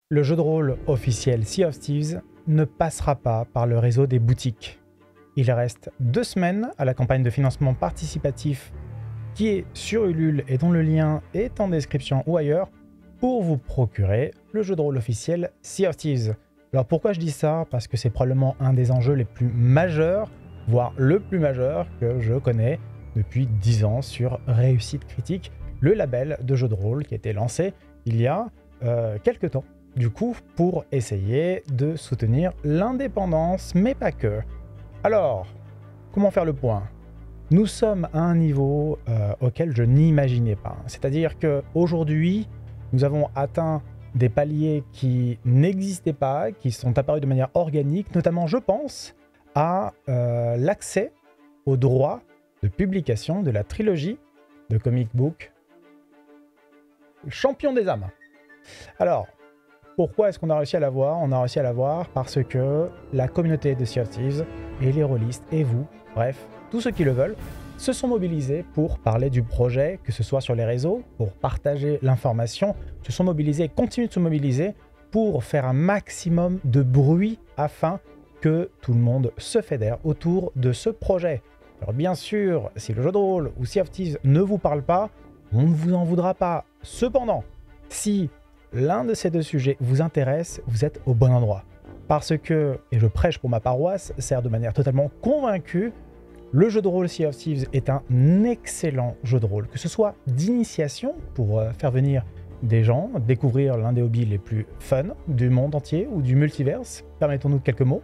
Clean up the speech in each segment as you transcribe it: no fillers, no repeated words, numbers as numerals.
Le jeu de rôle officiel Sea of Thieves ne passera pas par le réseau des boutiques. Il reste 2 semaines à la campagne de financement participatif qui est sur Ulule et dont le lien est en description ou ailleurs pour vous procurer le jeu de rôle officiel Sea of Thieves. Alors pourquoi je dis ça? Parce que c'est probablement un des enjeux les plus majeurs, voire le plus majeur que je connais depuis 10 ans sur Réussite Critique, le label de jeu de rôle qui a été lancé il y a quelques temps. Du coup, pour essayer de soutenir l'indépendance, mais pas que. Alors, comment faire le point? Nous sommes à un niveau auquel je n'imaginais pas. C'est-à-dire qu'aujourd'hui, nous avons atteint des paliers qui n'existaient pas, qui sont apparus de manière organique, notamment, je pense, à l'accès aux droits de publication de la trilogie de comic book Champion des âmes. Alors, pourquoi est-ce qu'on a réussi à l'avoir? On a réussi à l'avoir parce que la communauté de Sea of Thieves et les rôlistes et vous, bref, tous ceux qui le veulent, se sont mobilisés pour parler du projet, que ce soit sur les réseaux, pour partager l'information, se sont mobilisés, continuent de se mobiliser pour faire un maximum de bruit afin que tout le monde se fédère autour de ce projet. Alors bien sûr, si le jeu de rôle ou Sea of Thieves ne vous parle pas, on ne vous en voudra pas. Cependant, si l'un de ces deux sujets vous intéresse, vous êtes au bon endroit. Parce que, et je prêche pour ma paroisse, sert de manière totalement convaincue, le jeu de rôle Sea of Thieves est un excellent jeu de rôle, que ce soit d'initiation pour faire venir des gens, découvrir l'un des hobbies les plus fun du monde entier ou du multiverse, permettons-nous quelques mots,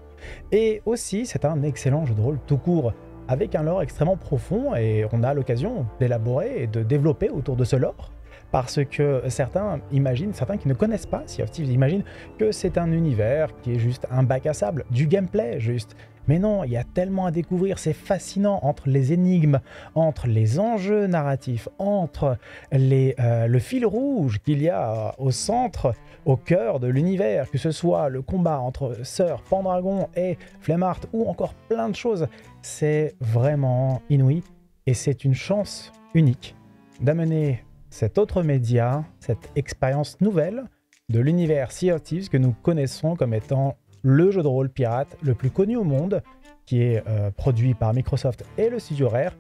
et aussi c'est un excellent jeu de rôle tout court, avec un lore extrêmement profond, et on a l'occasion d'élaborer et de développer autour de ce lore, parce que certains imaginent, certains qui ne connaissent pas Sea of Thieves imaginent que c'est un univers qui est juste un bac à sable, du gameplay juste. Mais non, il y a tellement à découvrir, c'est fascinant entre les énigmes, entre les enjeux narratifs, entre le fil rouge qu'il y a au centre, au cœur de l'univers, que ce soit le combat entre Sœur, Pendragon et Flemmart, ou encore plein de choses. C'est vraiment inouï, et c'est une chance unique d'amener cet autre média, cette expérience nouvelle de l'univers Sea of Thieves que nous connaissons comme étant le jeu de rôle pirate le plus connu au monde, qui est produit par Microsoft et le studio Rare,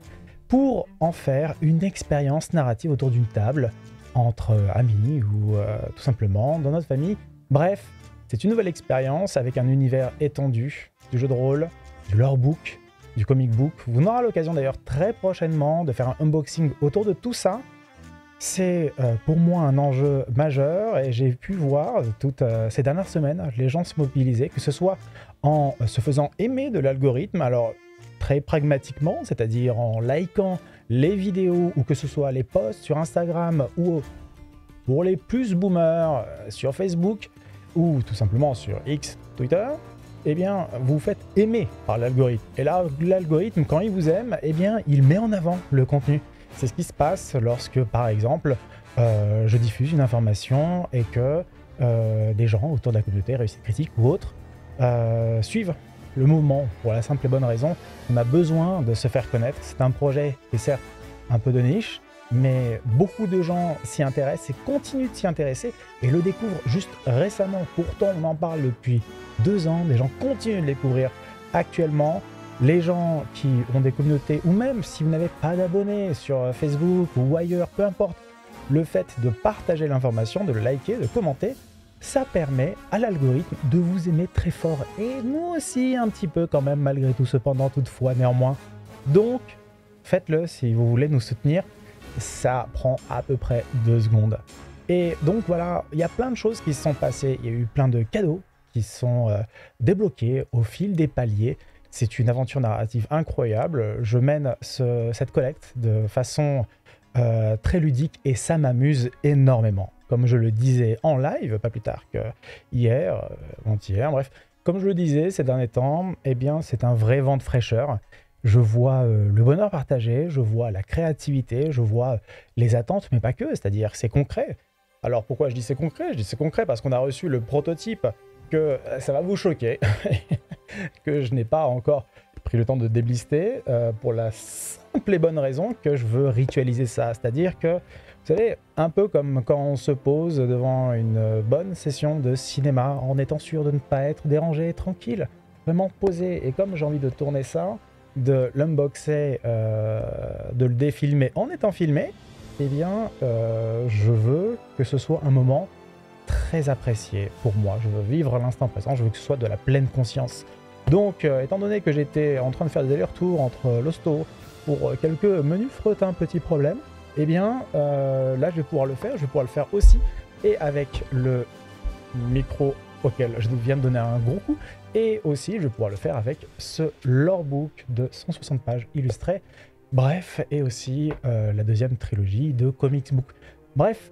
pour en faire une expérience narrative autour d'une table, entre amis ou tout simplement dans notre famille. Bref, c'est une nouvelle expérience avec un univers étendu du jeu de rôle, du lorebook, du comic book. Vous en aurez l'occasion d'ailleurs très prochainement de faire un unboxing autour de tout ça. C'est pour moi un enjeu majeur et j'ai pu voir toutes ces dernières semaines les gens se mobiliser, que ce soit en se faisant aimer de l'algorithme, alors très pragmatiquement, c'est-à-dire en likant les vidéos ou que ce soit les posts sur Instagram ou pour les plus boomers sur Facebook ou tout simplement sur X, Twitter, eh bien vous vous faites aimer par l'algorithme. Et là, l'algorithme, quand il vous aime, eh bien il met en avant le contenu. C'est ce qui se passe lorsque, par exemple, je diffuse une information et que des gens autour de la communauté Réussite Critique ou autres suivent le mouvement pour la simple et bonne raison qu'on a besoin de se faire connaître. C'est un projet qui est certes un peu de niche, mais beaucoup de gens s'y intéressent et continuent de s'y intéresser et le découvrent juste récemment. Pourtant, on en parle depuis 2 ans, des gens continuent de le découvrir actuellement. Les gens qui ont des communautés, ou même si vous n'avez pas d'abonnés sur Facebook ou ailleurs, peu importe, le fait de partager l'information, de le liker, de commenter, ça permet à l'algorithme de vous aimer très fort. Et nous aussi un petit peu quand même, malgré tout, cependant, toutefois, néanmoins. Donc, faites-le si vous voulez nous soutenir. Ça prend à peu près 2 secondes. Et donc voilà, il y a plein de choses qui se sont passées. Il y a eu plein de cadeaux qui sont débloqués au fil des paliers. C'est une aventure narrative incroyable. Je mène cette collecte de façon très ludique et ça m'amuse énormément. Comme je le disais en live, pas plus tard que hier, avant-hier, bref. Comme je le disais ces derniers temps, eh bien c'est un vrai vent de fraîcheur. Je vois le bonheur partagé, je vois la créativité, je vois les attentes, mais pas que, c'est-à-dire c'est concret. Alors pourquoi je dis c'est concret? Je dis c'est concret parce qu'on a reçu le prototype, que ça va vous choquer. Que je n'ai pas encore pris le temps de déblister pour la simple et bonne raison que je veux ritualiser ça. C'est-à-dire que savez, un peu comme quand on se pose devant une bonne session de cinéma en étant sûr de ne pas être dérangé, tranquille, vraiment posé. Et comme j'ai envie de tourner ça, de l'unboxer, de le défilmer en étant filmé, eh bien, je veux que ce soit un moment très apprécié pour moi. Je veux vivre l'instant présent, je veux que ce soit de la pleine conscience. Donc, étant donné que j'étais en train de faire des allers-retours entre l'hosto pour quelques menus frettins petits problèmes, eh bien, là, je vais pouvoir le faire. Je vais pouvoir le faire aussi et avec le micro auquel je viens de donner un gros coup. Et aussi, je vais pouvoir le faire avec ce lorebook de 160 pages illustrées. Bref, et aussi la deuxième trilogie de Comics Book. Bref,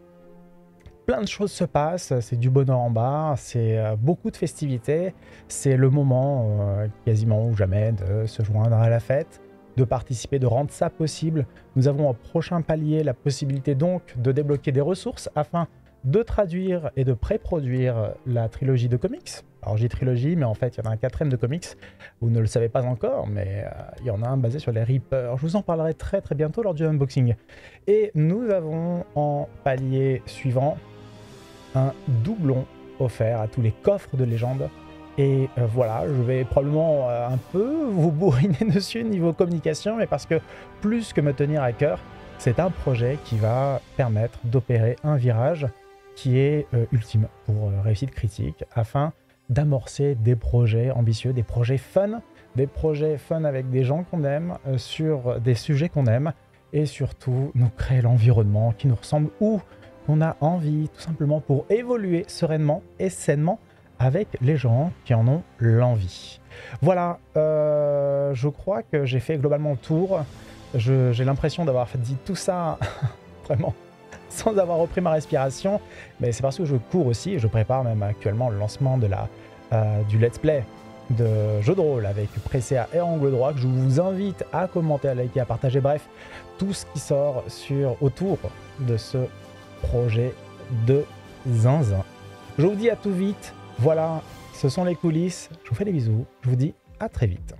plein de choses se passent, c'est du bonheur en bas, c'est beaucoup de festivités, c'est le moment quasiment ou jamais de se joindre à la fête, de participer, de rendre ça possible. Nous avons au prochain palier la possibilité donc de débloquer des ressources afin de traduire et de pré-produire la trilogie de comics. Alors j'ai trilogie, mais en fait il y en a un quatrième de comics, vous ne le savez pas encore, mais il y en a un basé sur les Reapers. Je vous en parlerai très très bientôt lors du unboxing. Et nous avons en palier suivant un doublon offert à tous les coffres de légende. Et voilà, je vais probablement un peu vous bourriner dessus niveau communication, mais parce que plus que me tenir à cœur, c'est un projet qui va permettre d'opérer un virage qui est ultime pour réussite critique, afin d'amorcer des projets ambitieux, des projets fun avec des gens qu'on aime, sur des sujets qu'on aime, et surtout nous créer l'environnement qui nous ressemble, ou qu'on a envie, tout simplement pour évoluer sereinement et sainement avec les gens qui en ont l'envie. Voilà, je crois que j'ai fait globalement le tour. J'ai l'impression d'avoir dit tout ça vraiment sans avoir repris ma respiration, mais c'est parce que je cours aussi, et je prépare même actuellement le lancement de du let's play de jeu de rôle avec Presséa et Angle Droit, que je vous invite à commenter, à liker, à partager, bref, tout ce qui sort autour de ce projet de zinzin. Je vous dis à tout vite, voilà, ce sont les coulisses, je vous fais des bisous, je vous dis à très vite.